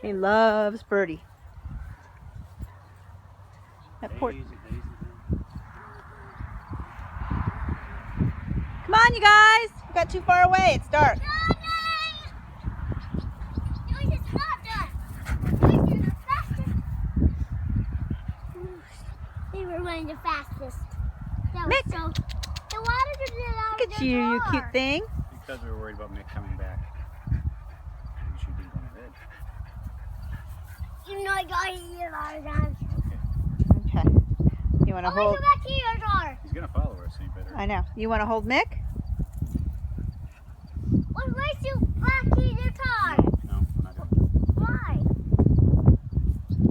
He loves Birdie. That poor... Come on, you guys. We got too far away. It's dark. They were running the fastest. Mick. The water just out. Look at you, you cute thing. Because we were worried about Mick coming back. We should be going to bed. You know I got here a lot of times. Okay. You want to hold... Go back to your car. He's going to follow us, so you better. I know. You want to hold Mick? What makes you back to your car?